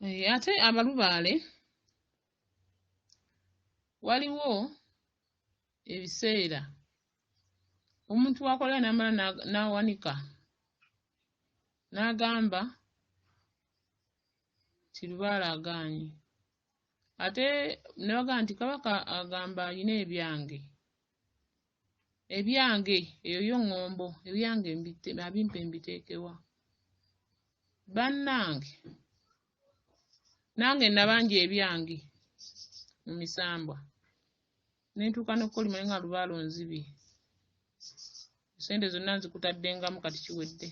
Ate abalubaale waliwo ebiseera omuntu wakolera n'amala n'awanika n'agamba ti Lubaale agaanye, ate ne bagamba nti Kabaka agamba alina ebyange eyo yo ŋŋombo, ebyange abimpe mbiteekewa. Bannange nange nabanja ebyange mu Misambwa ne ntuuka n'okkolima nga Lubaale onzibye, sente zonna nzikutaddengamu kati kiwedde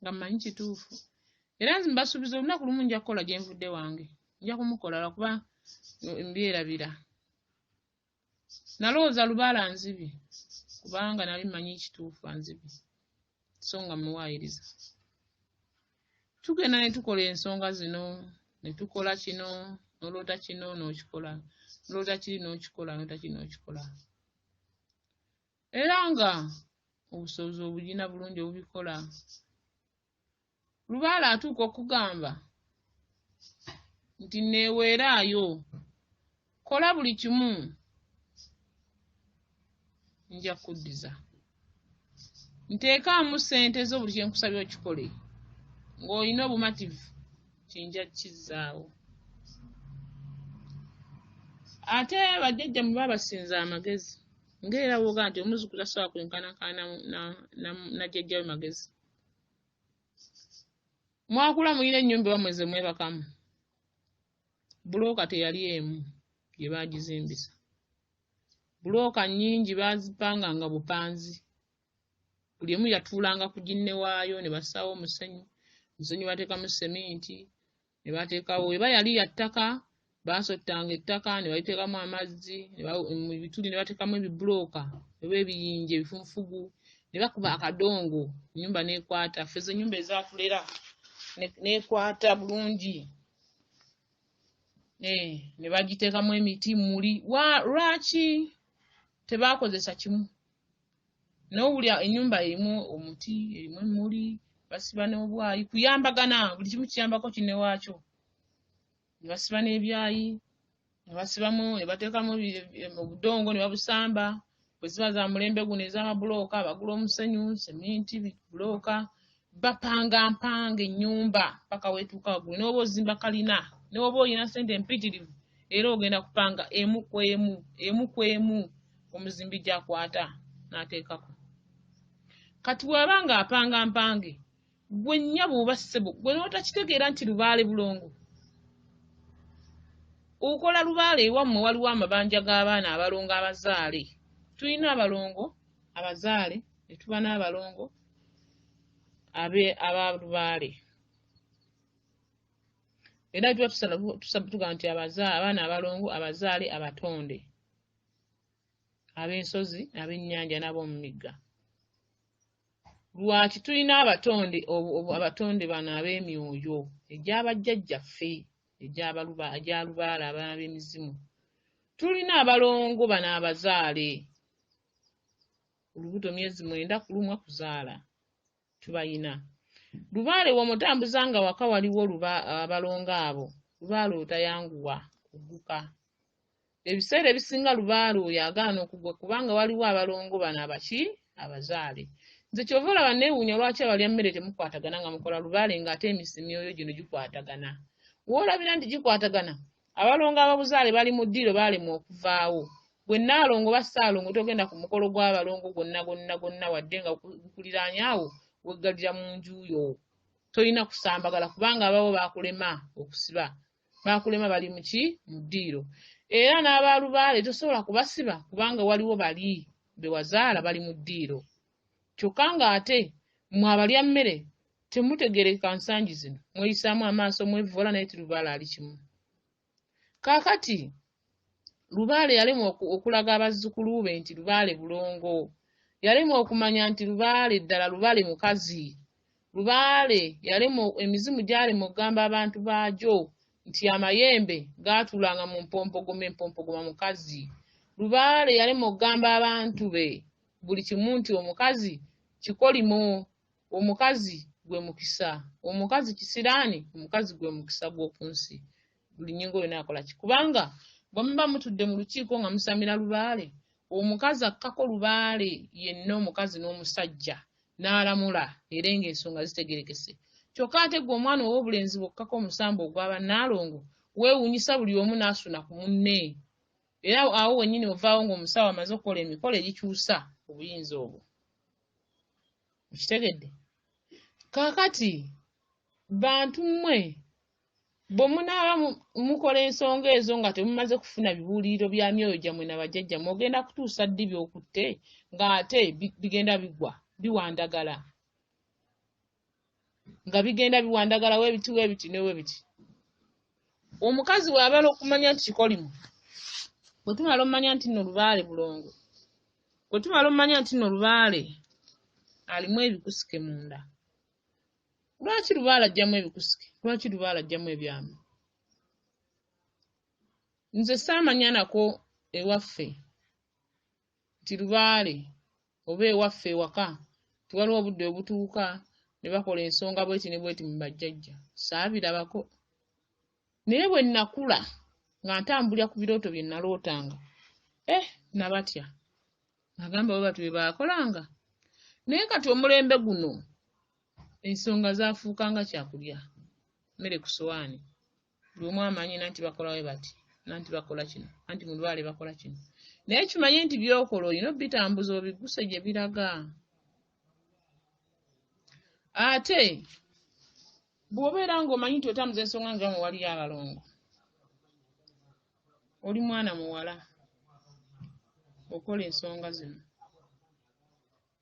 nga mmanyi kituufu. Era nzi mbasuubiza olunaku lumu nja kukola gye nvudde wange, nja kumukola lwakuba mbyerabira. Nalowooza Lubaale anzibye kubanga nali mmanyi kituufu anzibye so nga muwaayiriza. Tugenda ne tukola ensonga zino, ne tukola kino n'oloota kino n'okikola, n'oloota kiri n'okikola, n'oloota kiri n'okikola. Era nga obusobozi obulina bulungi obubikola. Lubaale atuuka okugamba nti neeweeraayo, kola buli kimu nja kuddiza. Nteekaamu ssente zo buli kye nkusabye okikole, ng'olina obumativu kinja kizzaawo. Ate bajjajja mwe babasinza amagezi, ng'era bw'ogaa nti omuzzukulu tasobola kwenkanankana na jjajja we magezi. Mwakula mulina ennyumba ewammwe ze mwebakamu, bulooka teyali emu gye baagizimbisa. Bulooka nnyingi baazipanga nga bupanzi, buli emu yatuulanga ku ginne waayo, ne bassaawo omusenyu bateekamu seminti, ne bateekawo eba yali ya ttaka, baasottanga ettaka ne baliteekamu amazzi, mu bituli ne bateekamu ebibulooka oba ebiyinja ebifunfugu, ne bakuba akadongo, ennyumba n'ekwata. Ffe ze ennyumba ezaatulera n'ekwata bulungi, ne bagiteekamu emiti muli. Lwaki tebaakozesa kimu? N'owuli ennyumba erimu omuti, erimu emmuli, basiba n'obwayi, kuyambagana, buli kimu kiyambako kinne waakyo. Ne basiba n'ebyayi, ne basibamu, ne bateekamu obudongo ne babusamba, bwe ziba za mulembe guno ez'amabulooka, bagula omusenyu, seminti, bulooka, bapangampanga ennyumba paka weetuuka waggulu. N'oba ozimba kalina, n'oba olina ssente empitirivu, era ogenda kupanga emu ku emu omuzimbi gy'akwata n'ateekako. Kati bw'aba ng'apanga mpange, gwe nnyabo oba ssebo, gwe n'otakitegeera nti Lubaale bulongo. Okola Lubaale ewammwe waliwo amabanja g'abaana abalongo abazaale. Tulina abalongo abazaale, ne tuba n'abalongo aba Lubaale. Era tuba tugamba nti abaana abalongo abazaale abatonde, ab'ensozi, ab'ennyanja n'ab'omu migga. Lwaki tulina abatonde bano ab'emyoyo egy'abajjajjaffe, egya Lubaale, abaana b'emizimu. Tulina abalongo bano abazaale, olubuto myezi 9 kulumwa kuzaala tubayina. Lubaale w'omutambuza nga waka waliwo abalongo abo, Lubaale otayanguwa kugguka. Ebiseera ebisinga Lubaale oyo agaana okugwa kubanga waliwo abalongo bano abazaale. Nze kyova olaba neewuunya lwaki abalya mmere temukwatagana nga mukola Lubaale ng'ate emisimyoyo gino gikwatagana. Woolabira nti gikwatagana, abalongo ababuzaale bali mu ddiiro baalemwa okuvaawo. Bwe Nalongo oba Ssaalongo togenda ku mukolo gw'abalongo gonna wadde nga gukuliraanyaawo weggalira mu nju yo. Tolina kusambagala kubanga abawo baakulema okusiba. Baakulema bali mu ddiiro. Era n'aba Lubaale tosobola kubasiba kubanga waliwo bali be wazaala bali mu ddiiro. Kyokka ng'ate mwe abalya mmere temutegereka nsangi zino, mweyisaamu amaaso mwevoola naye ti Lubaale ali kimu. Kaakati Lubaale yalemwa okulaga abazzukulu be nti Lubaale bulongo. Yalemwa okumanya nti Lubaale ddala Lubaale mukazi. Lubaale yalemwa emizimu gy'alemwa okugamba abantu baagyo nti amayembe gaatuulanga mu mpompogoma, empompogoma mukazi. Lubaale yalemwa okugamba abantu be buli kimu nti omukazi kikolimo, omukazi gwe mukisa. Omukazi kisiraani, omukazi gwe mukisa gw'oku nsi. Buli nnyingo yonna akola ki? Kubanga bwe muba mutudde mu lukiiko nga musamira Lubaale, omukazi akkako Lubaale yenna omukazi n'omusajja n'alamula era ng'ensonga zitegerekese. Kyokka ate gwe omwana ow'obulenzi bwokkako omusambo ogw'aba Nalongo weewuunyisa buli omu n'asuna ku munne. Era awo wennyini ovaawo ng'omusawo amaze okukola emikolo egikyusa obuyinza obwo. Okitegedde? Kaakati bantu mmwe bwe munaaba mukola ensonga ezo nga temumaze kufuna bibuuliriro bya myoyo gyammwe na bajjajjammwe, ogenda kutuusa ddi by'okutte ng'ate bigenda bigwa biwandagala. Nga bigenda biwandagala weebiti ne weebiti. Omukazi bw'abala okumanya nti kikolimu, bwe tumala omanya nti nno Lubaale bulongo, bwe tumala omanya nti nno Lubaale alimu ebikusike munda. Lwaki Lubaale ajjamu ebikusike? Lwaki Lubaale ajjamu ebyama? Nze saamanya nako ewaffe nti Lubaale oba ewaffe ewaka tiwaliwo obudde obutuuka ne bakola ensonga bweti ne bweti mu bajjajja. Saabirabako. Naye bwe nnakula nga ntambulira ku birooto bye nalootanga, nabatya. Nagamba bwe bati bwe baakolanga. Naye kati omulembe guno ensonga zaafuukanga kyakulya. Mmere ku sowaani. Buli omu amanyi nanti bakola bwe bati, nanti bakola kino, nanti mu Lubaale bakola kino. Naye kimanye nti by'okola olina obitambuza obiguse gye biraga. Ate bw'obeera ng'omanyi nti otambuza ensonga nga mwe waliyo abalongo, oli mwana muwala okola ensonga zino,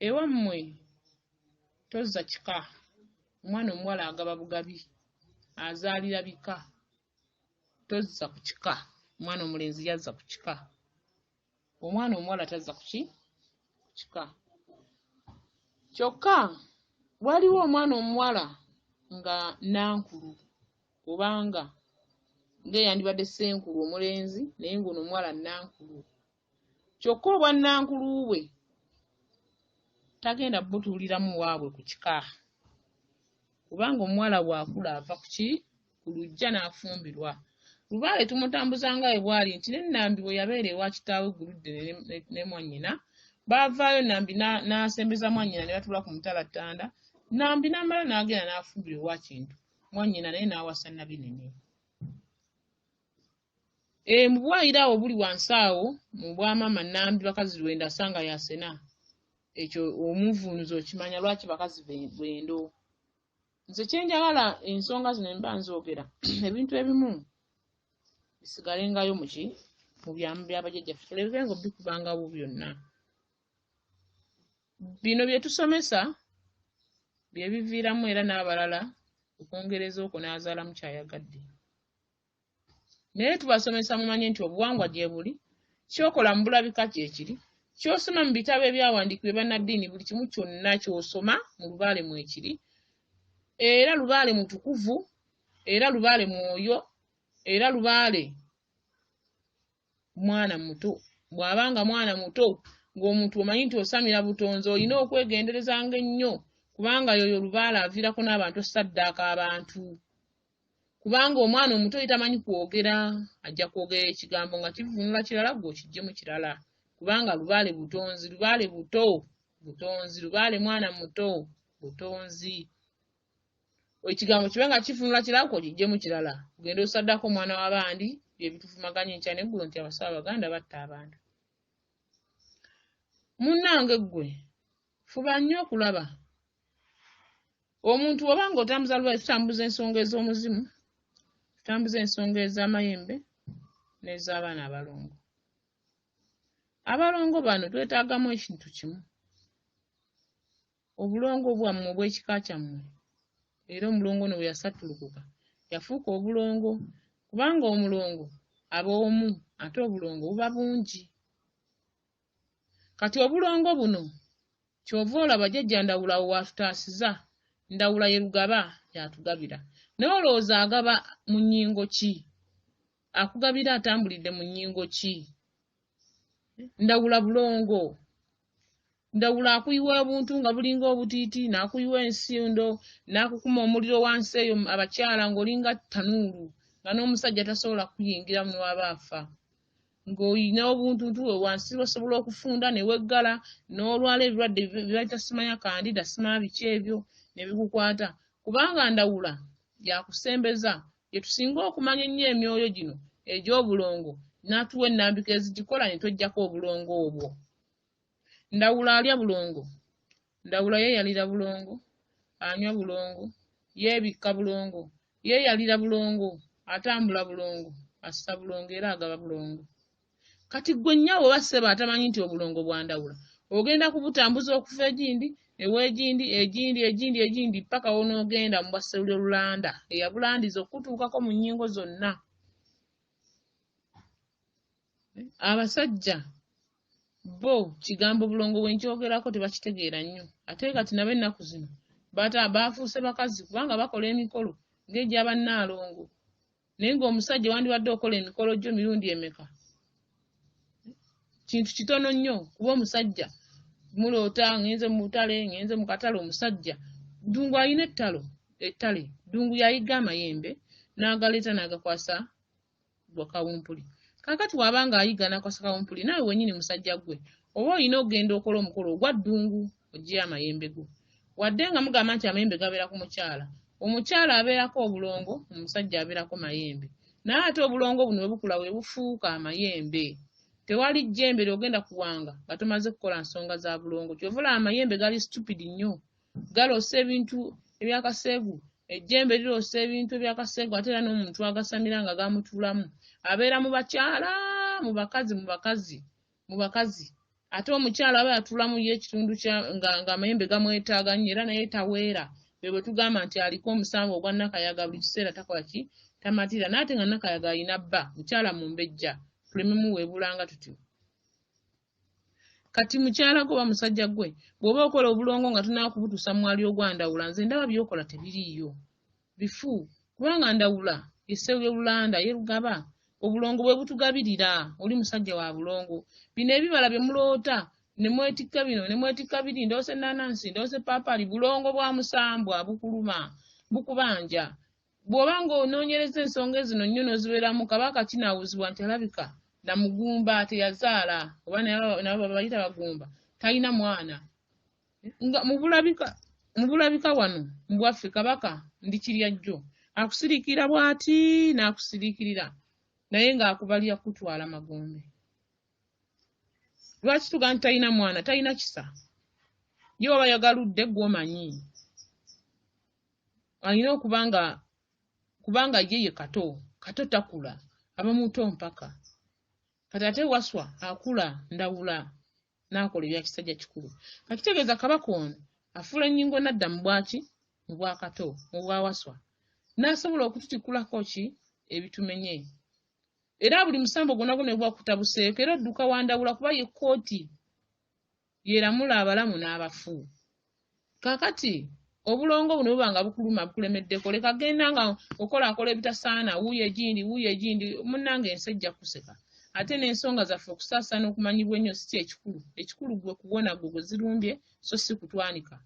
ewammwe tozza kika. Omwana omuwala agaba bugabi, azaalira bika. Tozza ku kika. Omwana omulenzi yazza ku kika. Omwana omuwala tazza ku kika. Kyokka waliwo omwana omuwala nga nankulu kubanga ng'eyandibadde ssenkulu omulenzi naye ng'ono omuwala nankulu. Kyokka obwa nankulu bwe tagenda butuuliramu waabwe ku kika kubanga omuwala bw'akula ava ku luggya n'afumbirwa. Lubaale tumutambuzanga we bwali nti n'ennambi bwe yabeera ewa kitaawe guludde ne mwannyina, baavaayo nnambi n'asembeza mwannyina ne batuula ku mutalattanda. Nnambi n'amala n'agenda n'afumbira ewa Kintu, mwannyina naye n'awasa Nabinene. Mu bwayiro awo buli wansi awo mu bwamaama Nnambi bakazi Lwenda asanga yasena. Ekyo omuvuunuzi okimanya lwaki bakazi bwendo. Nze kyenjagala ensonga zino mba nzoogera ebintu ebimu bisigalengayo mu byamu by'abajjajjaffe tuleke nga bikubangawo byonna. Bino bye tusomesa bye biviiramu era n'abalala okwongereza okwo n'azaala mukyayagadde. Naye tubasomesa mumanye nti obuwangwa gye buli, kyokola mu bulabika kye kiri, ky'osoma mu bitabo ebyawandiikibwa bannaddiini buli kimu kyonna ky'osoma mu Lubaale mwekiri. Era Lubaale mutukuvu, era Lubaale mwoyo, era Lubaale mwana muto. Bw'abanga mwana muto ng'omuntu omanyi nti osamira butonzi olina okwegenderezanga ennyo kubanga yoyo Lubaale aviirako n'abantu saddaaka abantu. Kubanga omwana omuto tamanyi kwogera, ajja kwogera ekigambo nga kivunula kirala gwe okiggyemu kirala. Kubanga Lubaale butonzi, Lubaale buto, butonzi, Lubaale mwana muto, butonzi. Ekigambo kibe nga kivunula kirala gwe okiggyemu kirala. Ogenda osaddako omwana w'abandi bye bitufumaganya enkya n'eggulo nti abasawo Abaganda batta abantu. Munnange ggwe fuba nnyo okulaba omuntu oba ng'otambuza Lubaale, tutambuza ensonga ez'omuzimu, tutambuza ensonga ez'amayembe n'ez'abaana abalongo. Abalongo bano twetaagamu ekintu kimu, obulongo bwammwe obw'ekika kyammwe. Era omulongo no bwe yasattulukuka yafuuka obulongo kubanga omulongo aba omu ate obulongo buba bungi. Kati obulongo buno ky'ova olaba jjajja Ndawula waatutaasiza, Ndawula ye Lugaba yatugabira. Naye olowooza agaba mu nnyingo ki? Akugabira atambulidde mu nnyingo ki? Ndawula bulongo. Ndawula akuyiwa obuntu nga bulinga obutiiti n'akuyiwa ensindo n'akukuma omuliro wansi eyo abakyala ng'olinga tanuulu nga n'omusajja tasobola kuyingira muno wabaafa ng'olina obuntuntu we wansi basobola okufunda ne weggala n'olwala ebirwadde byayita simanya kandida simanya biki ebyo ne bikukwata kubanga ndawula yakusembeza yetusinga okumanya ennyo emyoyo gino egy'obulongo n'atuwa ennambika ezigikola ne tweggyako obulongo obwo. Ndawula alya bulongo, ndawula yeeyalira bulongo, anywa bulongo, yeebikka bulongo, yeeyalira bulongo, atambula bulongo, assa bulongo era agaba bulongo. Kati gwe nnyaawe oba ssebo atamanyi nti obulongo bwa ndawula ogenda kubutambuza okuva egindi egindi paka wonoogenda mu bwaselule lulanda eyabulandiza okutuukako mu nnyingo zonna. Abasajja bo kigambo bulongo bwe nkyogerako tebakitegeera nnyo ate kati nabo ennaku zino baafuuse bakazi kubanga bakola emikolo ng'egy'abannaalongo naye ng'omusajja wandibadde okola emikolo gyo mirundi emeka kintu kitono nnyo kuba omusajja muloota ngenze mu butale ngenze mu katale omusajja ddungu alina ettale ddungu yayiga amayembe n'agaleeta n'agakwasa Kawumpuli. Kakati wabanga ayiga n'akwasa Kawumpuli naawe wennyini musajja gwe oba olina okugenda okola omukolo ogwa ddungu oggye amayembe go wadde nga mugamba nti amayembe gabeera ku mukyala omukyala abeerako obulongo omusajja abeerako mayembe naye ate obulongo buno bwe bukula bwe bufuuka amayembe. Tewali jjembe lyogenda kuwanga nga tomaze kukola nsonga za bulongo kyovula amayembe gali stupid nnyo galoosa ebintu ebyakaseegu ejjembe liroosa ebintu ebyakaseegu ate era n'omuntu agasamira nga gamutuulamu abeera mu bakyala mu bakazi ate omukyala aba yatuulamu ye ekitundu nga amayembe gamwetaaga nnyo era naye taweera bwe tugamba nti aliko omusanvu ogwa Nakayaga buli kiseera takola ki tamatira n'ate nga Nakayaga alina bba mukyala mumbejja tuleme weebulanga tutyo. Kati mukyala gwe oba musajja gwe bw'oba okola obulongo nga tunaa kubutuusa mu mwali ogwa ndawula nze ndaba by'okola tebiriiyo bifu kubanga ndawula yesewuye lulanda yerugaba obulongo bwe butugabirira oli musajja wa bulongo bino ebibala bye muloota ne mwetikka bino ne mwetikka biri ndoose ennaanansi ndoose paapali bulongo bwa musambwa bukuluma bukubanja bw'oba ng'onoonyereza ensonga zino nnyo n'ozibeeramu kabaka kinaawuzibwa nti alabika na mugumba teyazaala oba nabo bayita bagumba talina mwana nga mu bulabika wano mu bwaffe kabaka ndi kirya jjo akusirikira bw'ati n'akusirikirira naye ng'akubalira kutwala magombe. Lwaki tugaa nti talina mwana talina kisa ye oba yagaludde gw'omanyi alina kubanga ye kato takula aba muto mpaka kati ate WASSWA akula ndawula n'akola ebya kisajja kikulu kakitegeeza kabaka ono afuula ennyingo nadda mu bwaki mu bwakato mu bwa WASSWA n'asobola okututikulako ki ebitumenye era buli musambo gwonna gwonna bwakutabuseeko era odduka wandawula kuba ye kkooti yeeramula abalamu n'abafu. Kakati obulongo buno buba nga bukuluma bukulemeddeko leka genda nga akola ebitasaana wuuyo egindi munnange ensi ejja kuseka ate n'ensonga zaffe okusaasaana okumanyibwa ennyo si ekikulu gwe kuwona gwe zirumbye so si kutwanika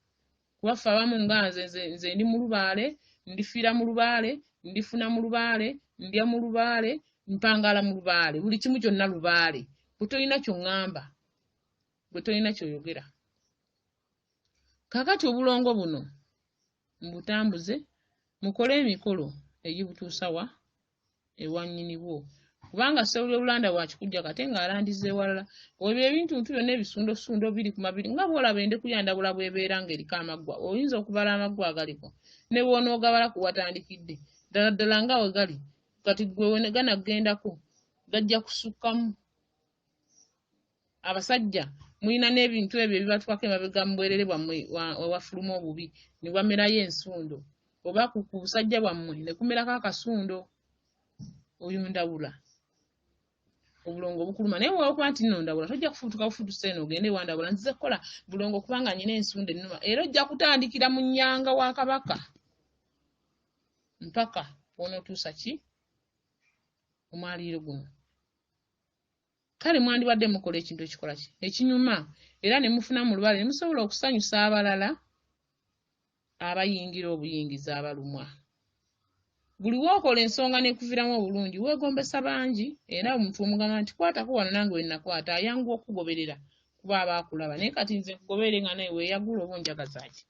kuba ffe abamu nga nze ndi mu Lubaale ndifiira mu Lubaale ndifuna mu Lubaale ndya mu Lubaale mpangala mu Lubaale buli kimu kyonna Lubaale bwe tolina ky'oŋŋamba bwe tolina ky'oyogera. Kakati obulongo buno mbutambuze mukole emikolo egibutuusa ewa nnyini bwo kubanga sewulye Lulanda bwakikujja kate ng'alandiza ewalala ebyo ebintuntu byonna ebisundosundo biri ku mabiri nga bw'olaba endeku ya ndawula bw'ebeera ng'eriko amaggwa oyinza okubala amaggwa agaliko ne bw'onoogabala ku watandikidde ddala ddala nga we gali kati gwe ganagendako gajja kusukkamu. Abasajja mulina n'ebintu ebyo ebibatwako emabega mu bwerere bwammwe ewafuluma obubi ne bwamerayo ensundo oba ku busajja bwammwe ne kumerako akasundo oyo ndawula obulongo bukuluma naye bw'okuba nti nno ndawula tojja kufuutuka bufuutusa eno ogende ewa ndawula nzize kukola bulongo kubanga nyina ensundo ennuma era ojja kutandikira mu nnyanga wa kabaka mpaka wonootuusa ki omwaliiro guno. kale mwandibadde mukola ekintu ekikola ki ekinyuma era ne mufuna mu Lubaale ne musobola okusanyusa abalala abayingira obuyingiza abalumwa. Buli wookola ensonga n'ekuviramu obulungi weegombesa bangi era omuntu omugamba nti kwatako wano nange we nakwata ayanguwa okugoberera kuba aba akulaba naye kati nze nkugoberere nga naye weeyagula oba onjagaza ki.